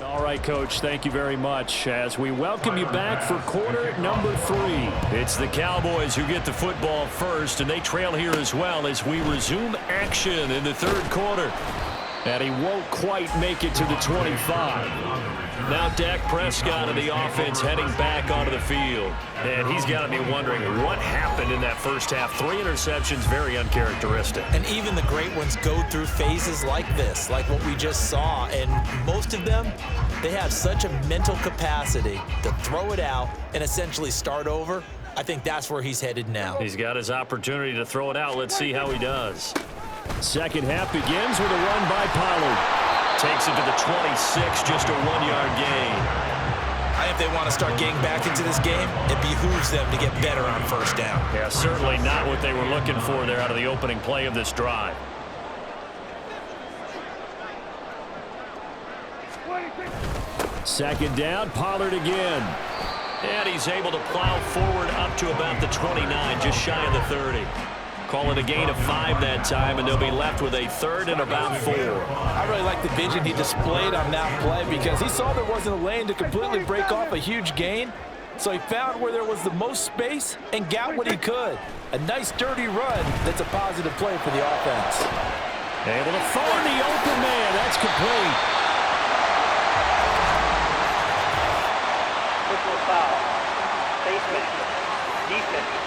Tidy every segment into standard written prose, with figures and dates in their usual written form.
All right, Coach, thank you very much as we welcome you back for quarter number 3. It's the Cowboys who get the football first, and they trail here as well as we resume action in the third quarter. And he won't quite make it to the 25. Now Dak Prescott of the offense heading back onto the field. And he's got to be wondering what happened in that first half. 3 interceptions, very uncharacteristic. And even the great ones go through phases like this, like what we just saw. And most of them, they have such a mental capacity to throw it out and essentially start over. I think that's where he's headed now. He's got his opportunity to throw it out. Let's see how he does. Second half begins with a run by Pollard. Takes it to the 26, just a 1-yard gain. If they want to start getting back into this game, it behooves them to get better on first down. Yeah, certainly not what they were looking for there out of the opening play of this drive. Second down, Pollard again. And he's able to plow forward up to about the 29, just shy of the 30. Call it a gain of 5 that time, and they'll be left with a 3rd and about 4. I really like the vision he displayed on that play because he saw there wasn't a lane to completely break off a huge gain. So he found where there was the most space and got what he could. A nice, dirty run that's a positive play for the offense. Able to find the open man. That's complete. Personal foul. Face mask. Defense.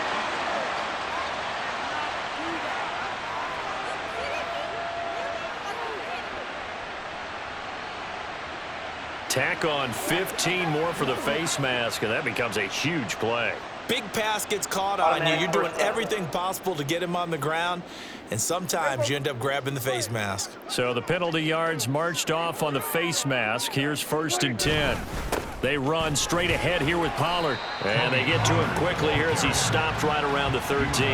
Tack on 15 more for the face mask, and that becomes a huge play. Big pass gets caught on you. You're doing everything possible to get him on the ground, and sometimes you end up grabbing the face mask. So the penalty yards marched off on the face mask. Here's 1st and 10. They run straight ahead here with Pollard, and they get to him quickly here as he stopped right around the 13.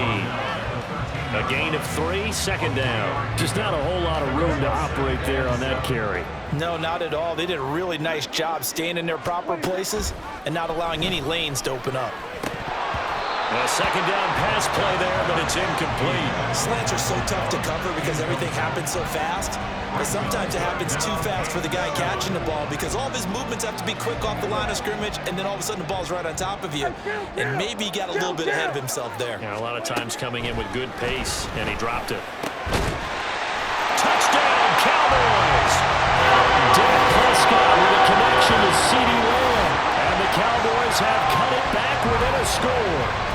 A gain of 3, 2nd down. Just not a whole lot of room to operate there on that carry. No, not at all. They did a really nice job staying in their proper places and not allowing any lanes to open up. A 2nd down pass play there, but it's incomplete. Slants are so tough to cover because everything happens so fast. But sometimes it happens too fast for the guy catching the ball because all of his movements have to be quick off the line of scrimmage, and then all of a sudden the ball's right on top of you. And maybe he got a little bit ahead of himself there. Yeah, a lot of times coming in with good pace, and he dropped it. Touchdown, Cowboys! Dak Prescott with a connection to CeeDee Lamb. And the Cowboys have cut it back within a score.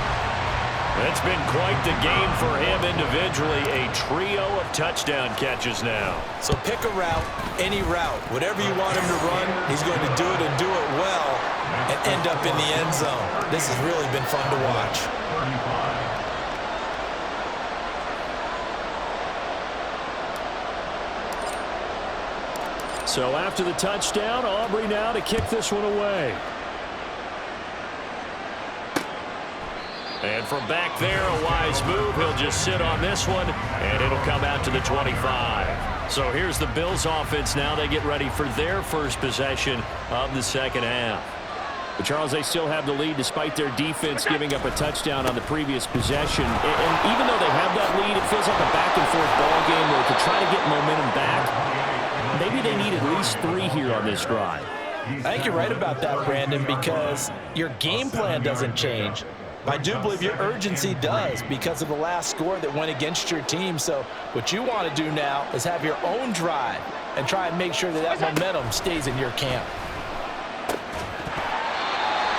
It's been quite the game for him individually. A trio of touchdown catches now. So pick a route, any route. Whatever you want him to run, he's going to do it and do it well and end up in the end zone. This has really been fun to watch. So after the touchdown, Aubrey now to kick this one away. And from back there, a wise move. He'll just sit on this one, and it'll come out to the 25. So here's the Bills offense now. They get ready for their first possession of the second half. But Charles, they still have the lead despite their defense giving up a touchdown on the previous possession. And even though they have that lead, it feels like a back-and-forth ball game where to try to get momentum back, maybe they need at least 3 here on this drive. I think you're right about that, Brandon, because your game plan doesn't change. I do believe your urgency does because of the last score that went against your team. So what you want to do now is have your own drive and try and make sure that that momentum stays in your camp.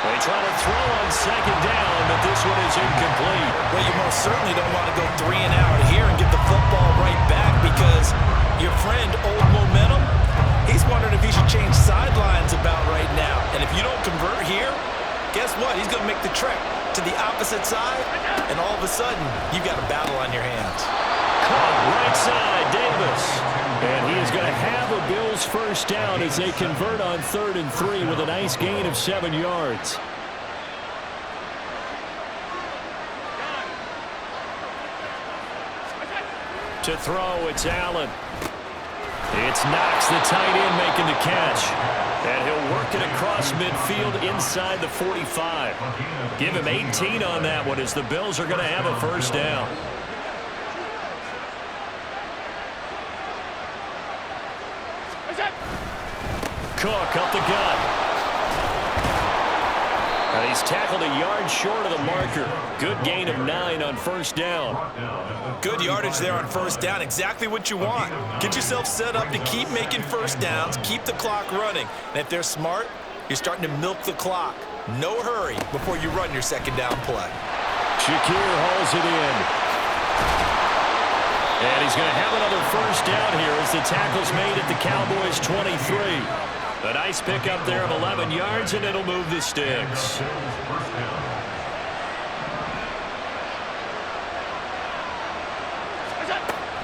They try to throw on 2nd down, but this one is incomplete. Well, you most certainly don't want to go 3 and out here and get the football right back because your friend, Old Momentum, he's wondering if he should change sidelines about right now. And if you don't convert here, guess what? He's going to make the trek to the opposite side, and all of a sudden, you've got a battle on your hands. Right side, Davis. And he is going to have a Bills first down as they convert on 3rd and 3 with a nice gain of 7 yards. To throw, it's Allen. It's Knox, the tight end, making the catch. And he'll work it across midfield inside the 45. Give him 18 on that one as the Bills are going to have a first down. Cook up the gut. And he's tackled a yard short of the marker. Good gain of 9 on first down. Good yardage there on first down. Exactly what you want. Get yourself set up to keep making first downs, keep the clock running. And if they're smart, you're starting to milk the clock. No hurry before you run your second down play. Shakir hauls it in. And he's going to have another first down here as the tackle's made at the Cowboys' 23. A nice pickup there of 11 yards, and it'll move the sticks.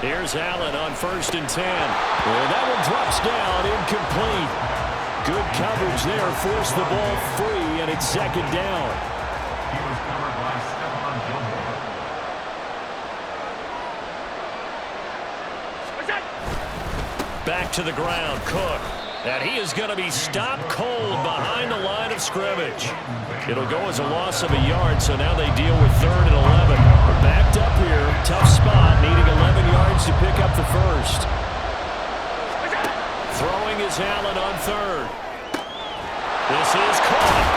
Here's Allen on 1st and 10. And that one drops down, incomplete. Good coverage there, forced the ball free, and it's second down. Back to the ground, Cook. And he is going to be stopped cold behind the line of scrimmage. It'll go as a loss of a yard, so now they deal with 3rd and 11. Backed up here, tough spot, needing 11 yards to pick up the first. Throwing is Allen on 3rd. This is caught.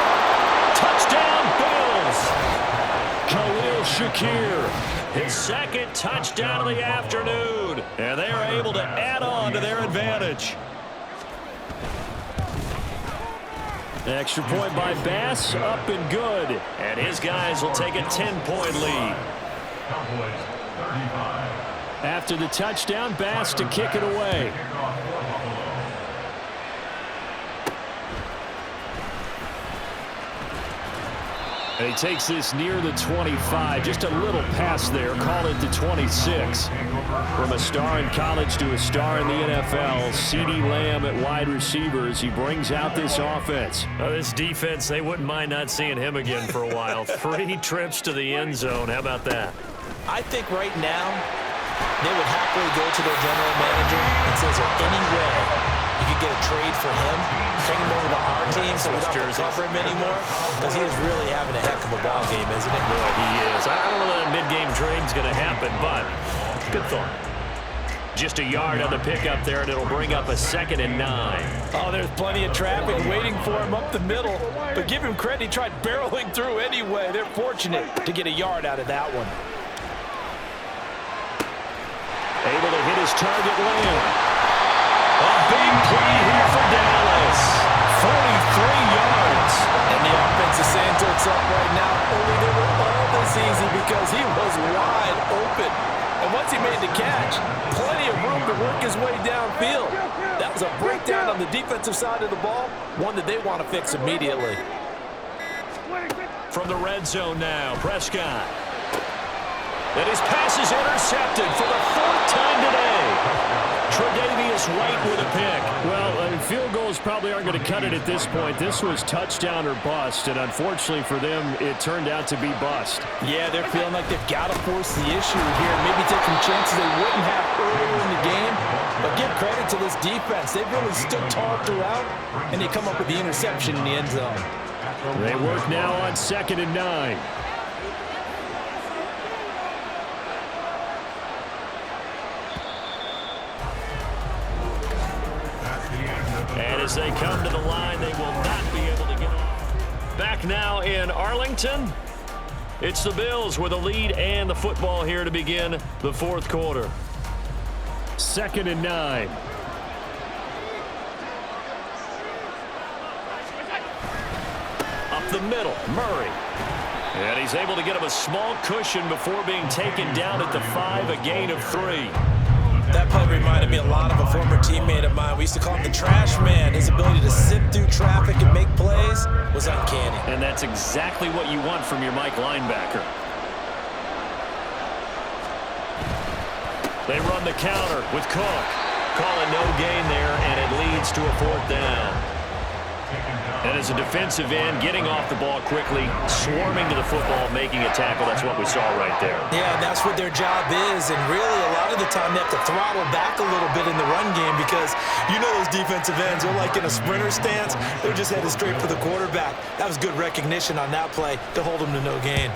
Touchdown, Bills. Khalil Shakir, his second touchdown of the afternoon. And they are able to add on to their advantage. Extra point by Bass, up and good. And his guys will take a 10-point lead. After the touchdown, Bass to kick it away. And he takes this near the 25. Just a little pass there. Call it the 26. From a star in college to a star in the NFL, CeeDee Lamb at wide receiver as he brings out this offense. This defense, they wouldn't mind not seeing him again for a while. 3 trips to the end zone. How about that? I think right now they would happily go to their general manager and say, is there any way you could get a trade for him, bring him over to our team so we don't have to cover him anymore? Because he is really having a heck of a ball game, isn't he? Boy, he is. I don't know that mid-game trade is going to happen, but good thought. Just a yard on the pickup there, and it'll bring up a 2nd and 9. Oh, there's plenty of traffic waiting for him up the middle. But give him credit, he tried barreling through anyway. They're fortunate to get a yard out of that one. Able to hit his target Lamb. A big play here for Dallas. 43 yards. And the offense is saying to itself right now, only they were all this easy because he was wide open. And once he made the catch, plenty of room to work his way downfield. That was a breakdown on the defensive side of the ball, one that they want to fix immediately. From the red zone now, Prescott. And his pass is intercepted for the 4th time today. Tre'Davious White with a pick. Well, field goals probably aren't going to cut it at this point. This was touchdown or bust, and unfortunately for them, it turned out to be bust. Yeah, they're feeling like they've got to force the issue here. Maybe take some chances they wouldn't have earlier in the game. But give credit to this defense. They've really stood tall throughout, and they come up with the interception in the end zone. They work now on 2nd and 9. And as they come to the line, they will not be able to get off. Back now in Arlington. It's the Bills with a lead and the football here to begin the 4th quarter. 2nd and 9. Up the middle, Murray. And he's able to get him a small cushion before being taken down at the 5, a gain of 3. That play reminded me a lot of a former teammate of mine. We used to call him the trash man. His ability to sift through traffic and make plays was uncanny. And that's exactly what you want from your Mike linebacker. They run the counter with Cook. Calling no gain there, and it leads to a 4th down. And as a defensive end, getting off the ball quickly, swarming to the football, making a tackle. That's what we saw right there. Yeah, that's what their job is. And really, a lot of the time, they have to throttle back a little bit in the run game because you know those defensive ends are like in a sprinter stance. They're just headed straight for the quarterback. That was good recognition on that play to hold them to no gain.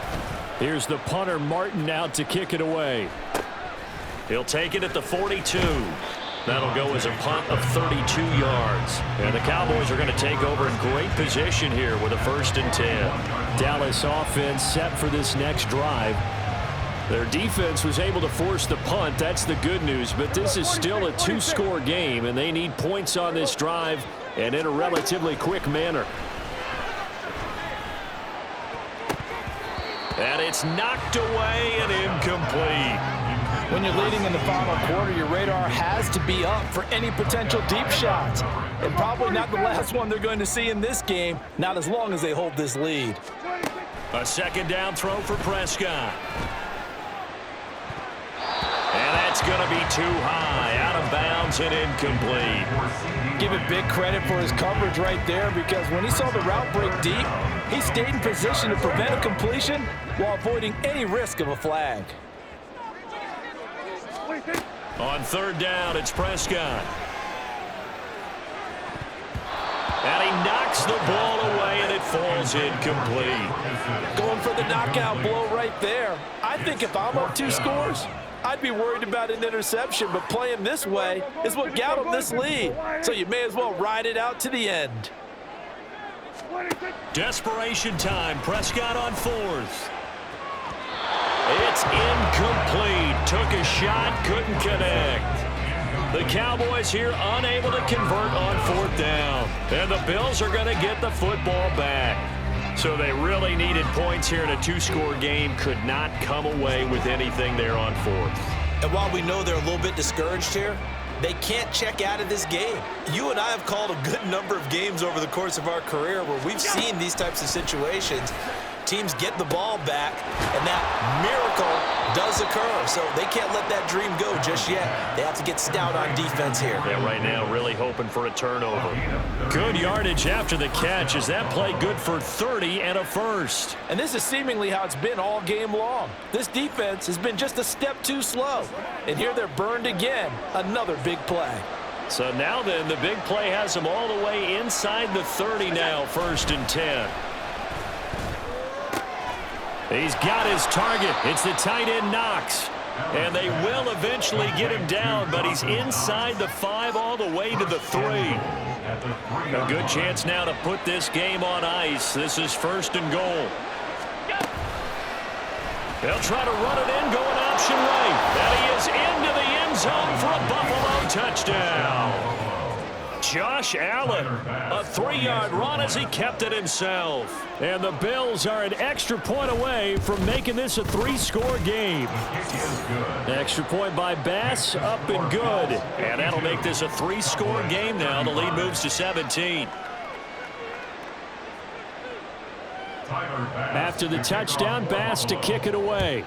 Here's the punter, Martin, out to kick it away. He'll take it at the 42. That'll go as a punt of 32 yards. And the Cowboys are going to take over in great position here with a 1st and 10. Dallas offense set for this next drive. Their defense was able to force the punt. That's the good news. But this is still a 2-score game, and they need points on this drive and in a relatively quick manner. And it's knocked away and incomplete. When you're leading in the final quarter, your radar has to be up for any potential deep shots. And probably not the last one they're going to see in this game, not as long as they hold this lead. A 2nd down throw for Prescott. And that's going to be too high, out of bounds and incomplete. Give it big credit for his coverage right there, because when he saw the route break deep, he stayed in position to prevent a completion while avoiding any risk of a flag. On 3rd down, it's Prescott. And he knocks the ball away, and it falls incomplete. Going for the knockout blow right there. I think if I'm up 2 scores, I'd be worried about an interception, but playing this way is what got him this lead. So you may as well ride it out to the end. Desperation time. Prescott on 4th. It's incomplete. Took a shot, couldn't connect. The Cowboys here unable to convert on 4th down. And the Bills are going to get the football back. So they really needed points here in a 2-score game. Could not come away with anything there on 4th. And while we know they're a little bit discouraged here, they can't check out of this game. You and I have called a good number of games over the course of our career where we've seen these types of situations. Teams get the ball back, and that miracle does occur. So they can't let that dream go just yet. They have to get stout on defense here. Yeah, right now really hoping for a turnover. Good yardage after the catch as that play good for 30 and a 1st. And this is seemingly how it's been all game long. This defense has been just a step too slow. And here they're burned again. Another big play. So now then, the big play has them all the way inside the 30 now, 1st and 10. He's got his target. It's the tight end Knox. And they will eventually get him down, but he's inside the 5 all the way to the 3. A good chance now to put this game on ice. This is 1st and goal. They'll try to run it in, going option right. And he is into the end zone for a Buffalo touchdown. Josh Allen, a 3-yard run as he kept it himself. And the Bills are an extra point away from making this a 3-score game. Extra point by Bass, up and good. And that'll make this a 3-score game now. The lead moves to 17. After the touchdown, Bass to kick it away.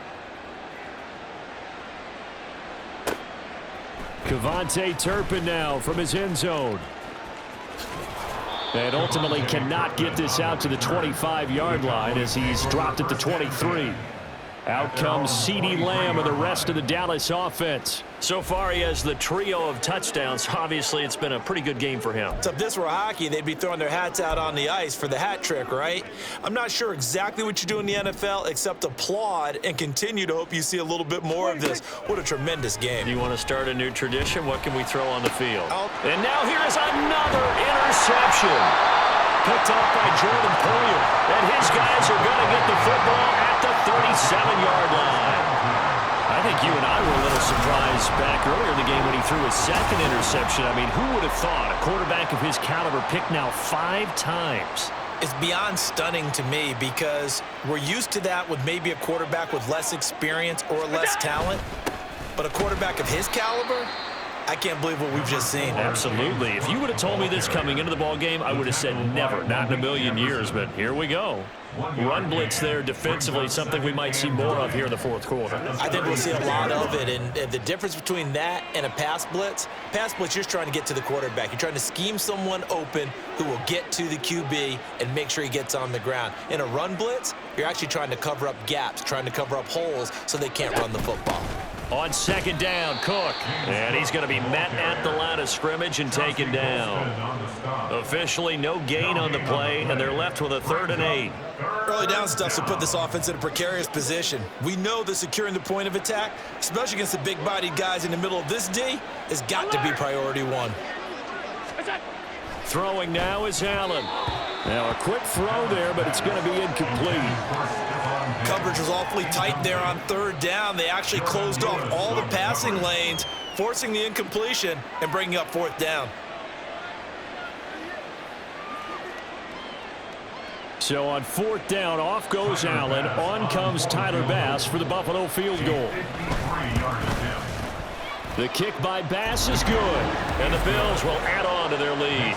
Cavante Turpin now from his end zone. And ultimately cannot get this out to the 25-yard line as he's dropped at the 23. Out comes CeeDee Lamb and the rest of the Dallas offense. So far, he has the trio of touchdowns. Obviously, it's been a pretty good game for him. So if this were hockey, they'd be throwing their hats out on the ice for the hat trick, right? I'm not sure exactly what you do in the NFL except applaud and continue to hope you see a little bit more of this. What a tremendous game. You want to start a new tradition? What can we throw on the field? And now here is another interception. Picked off by Jordan Poyer. And his guys are going to get the football at the 37-yard line. I think you and I were a little surprised back earlier in the game when he threw his 2nd interception. I mean, who would have thought a quarterback of his caliber picked now 5 times? It's beyond stunning to me because we're used to that with maybe a quarterback with less experience or less talent. But a quarterback of his caliber, I can't believe what we've just seen. Absolutely. If you would have told me this coming into the ball game, I would have said never, not in a million years, but here we go. Run blitz there defensively, something we might see more of here in the 4th quarter. I think we'll see a lot of it, and the difference between that and a pass blitz, you're just trying to get to the quarterback. You're trying to scheme someone open who will get to the QB and make sure he gets on the ground. In a run blitz, you're actually trying to cover up gaps, trying to cover up holes so they can't run the football. On second down, Cook. And he's going to be met at the line of scrimmage and taken down. Officially, no gain on the play, and they're left with a 3rd and 8. Early down stuff to put this offense in a precarious position. We know that securing the point of attack, especially against the big-bodied guys in the middle of this D, has got to be priority one. Throwing now is Allen. Now a quick throw there, but it's going to be incomplete. Coverage was awfully tight there on 3rd down. They actually closed off all the passing lanes, forcing the incompletion and bringing up 4th down. So on 4th down, off goes Allen. On comes Tyler Bass for the Buffalo field goal. The kick by Bass is good. And the Bills will add on to their lead.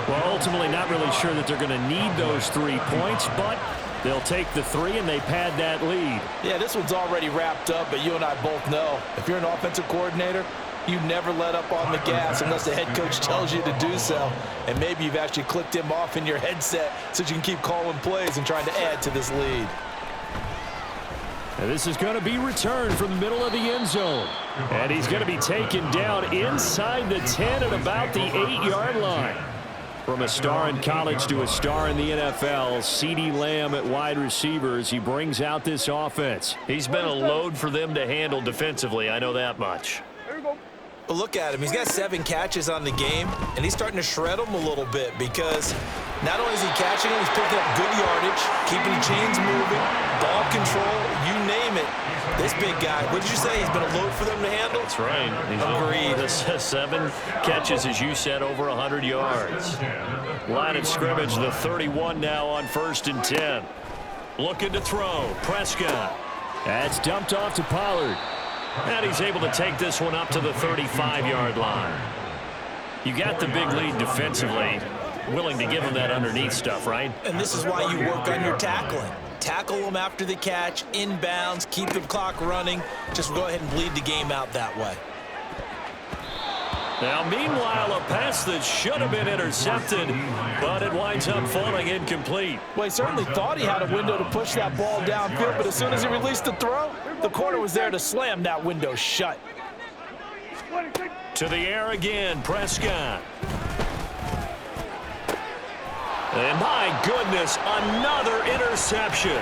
Well, ultimately not really sure that they're going to need those 3 points, but they'll take the 3 and they pad that lead. Yeah, this one's already wrapped up, but you and I both know if you're an offensive coordinator, you never let up on the gas unless the head coach tells you to do so. And maybe you've actually clicked him off in your headset so you can keep calling plays and trying to add to this lead. And this is going to be returned from the middle of the end zone. And he's going to be taken down inside the 10 at about the 8-yard line. From a star in college to a star in the NFL, CeeDee Lamb at wide receiver as he brings out this offense. He's been a load for them to handle defensively, I know that much. But look at him. He's got 7 catches on the game, and he's starting to shred them a little bit because not only is he catching them, he's picking up good yardage, keeping the chains moving, ball control, you name it. This big guy, what did you say? He's been a load for them to handle? That's right. Agreed. 7 catches, as you said, over 100 yards. Line of scrimmage, the 31 now on 1st and 10. Looking to throw. Prescott. That's dumped off to Pollard. And he's able to take this one up to the 35-yard line. You got the big lead defensively. Willing to give him that underneath stuff, right? And this is why you work on your tackling. Tackle them after the catch, inbounds, keep the clock running. Just go ahead and bleed the game out that way. Now, meanwhile, a pass that should have been intercepted, but it winds up falling incomplete. Well, he certainly thought he had a window to push that ball downfield, but as soon as he released the throw, the corner was there to slam that window shut. To the air again, Prescott. And my goodness, another interception.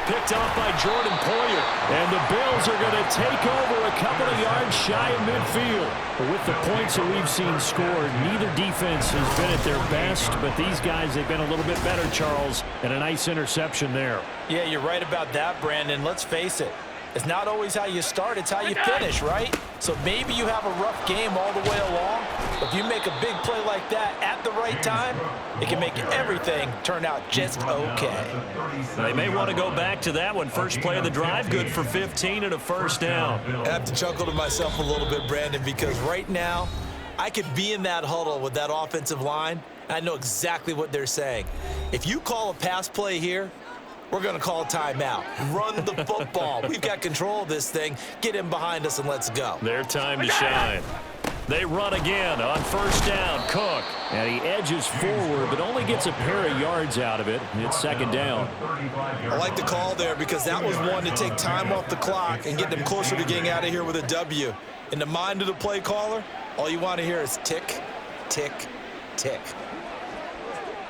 Picked off by Jordan Poyer. And the Bills are going to take over a couple of yards shy of midfield. But with the points that we've seen scored, neither defense has been at their best. But these guys, they've been a little bit better, Charles. And a nice interception there. Yeah, you're right about that, Brandon. Let's face it. It's not always how you start, it's how you finish, right? So maybe you have a rough game all the way along, but if you make a big play like that at the right time, it can make everything turn out just okay. They may want to go back to that one. First play of the drive, good for 15 and a 1st down. I have to chuckle to myself a little bit, Brandon, because right now I could be in that huddle with that offensive line. I know exactly what they're saying. If you call a pass play here, we're going to call a timeout. Run the football. We've got control of this thing. Get him behind us and let's go. Their time to shine. They run again on 1st down. Cook. And he edges forward, but only gets a pair of yards out of it. It's 2nd down. I like the call there because that was one to take time off the clock and get them closer to getting out of here with a W. In the mind of the play caller, all you want to hear is tick, tick, tick.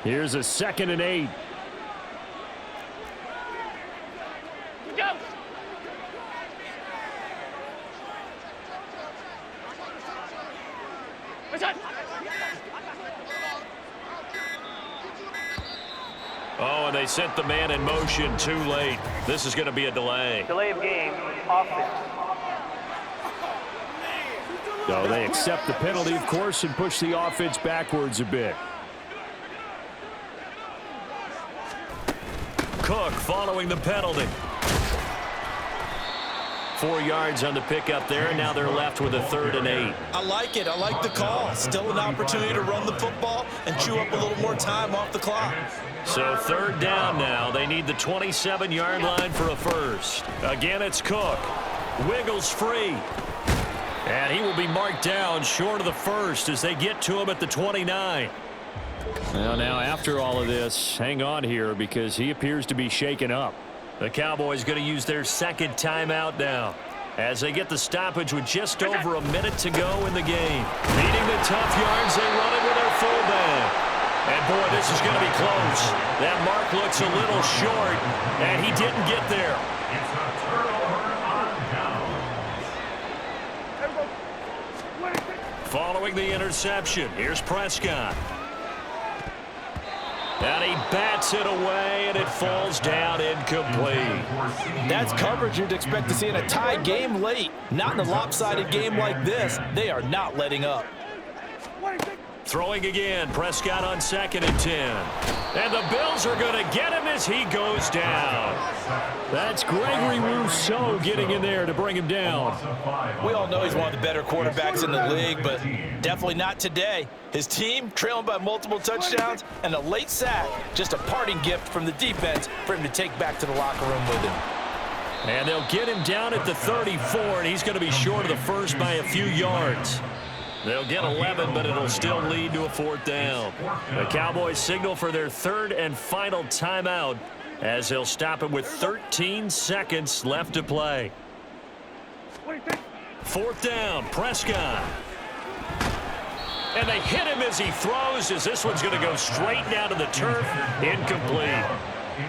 Here's a 2nd and 8. Oh, and they sent the man in motion too late. This is going to be a delay. Delay of game, offense. So they accept the penalty, of course, and push the offense backwards a bit. Cook following the penalty. 4 yards on the pickup there, and now they're left with a 3rd and 8. I like it. I like the call. Still an opportunity to run the football and chew up a little more time off the clock. So 3rd down now. They need the 27-yard line for a 1st. Again, it's Cook. Wiggles free. And he will be marked down short of the 1st as they get to him at the 29. Well, now after all of this, hang on here because he appears to be shaken up. The Cowboys going to use their 2nd timeout now. as they get the stoppage with just over a minute to go in the game. Needing the tough yards, they run it with their fullback. And, boy, this is going to be close. That mark looks a little short, and he didn't get there. Following the interception, here's Prescott. And he bats it away, and it falls down incomplete. That's coverage you'd expect to see in a tie game late. Not in a lopsided game like this. They are not letting up. Throwing again, Prescott on 2nd and 10. And the Bills are going to get him as he goes down. That's Gregory Rousseau getting in there to bring him down. We all know he's one of the better quarterbacks in the league, but definitely not today. His team trailing by multiple touchdowns and a late sack. Just a parting gift from the defense for him to take back to the locker room with him. And they'll get him down at the 34, and he's going to be short of the first by a few yards. They'll get 11, but it'll still lead to a 4th down. The Cowboys signal for their 3rd and final timeout as they'll stop it with 13 seconds left to play. 4th down, Prescott. And they hit him as he throws, as this one's going to go straight down to the turf. Incomplete.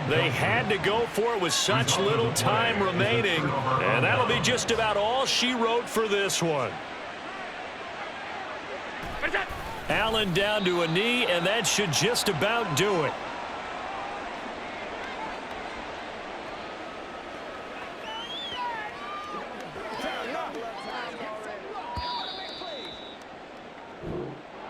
They had to go for it with such little time remaining, and that'll be just about all she wrote for this one. Allen down to a knee, and that should just about do it.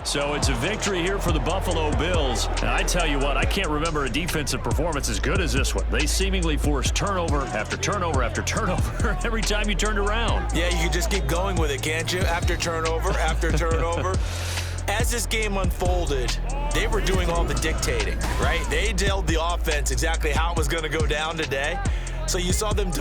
So it's a victory here for the Buffalo Bills. And I tell you what, I can't remember a defensive performance as good as this one. They seemingly forced turnover after turnover after turnover every time you turned around. Yeah, you can just keep going with it, can't you? After turnover, after turnover. As this game unfolded, they were doing all the dictating, right? They told the offense exactly how it was going to go down today. So you saw them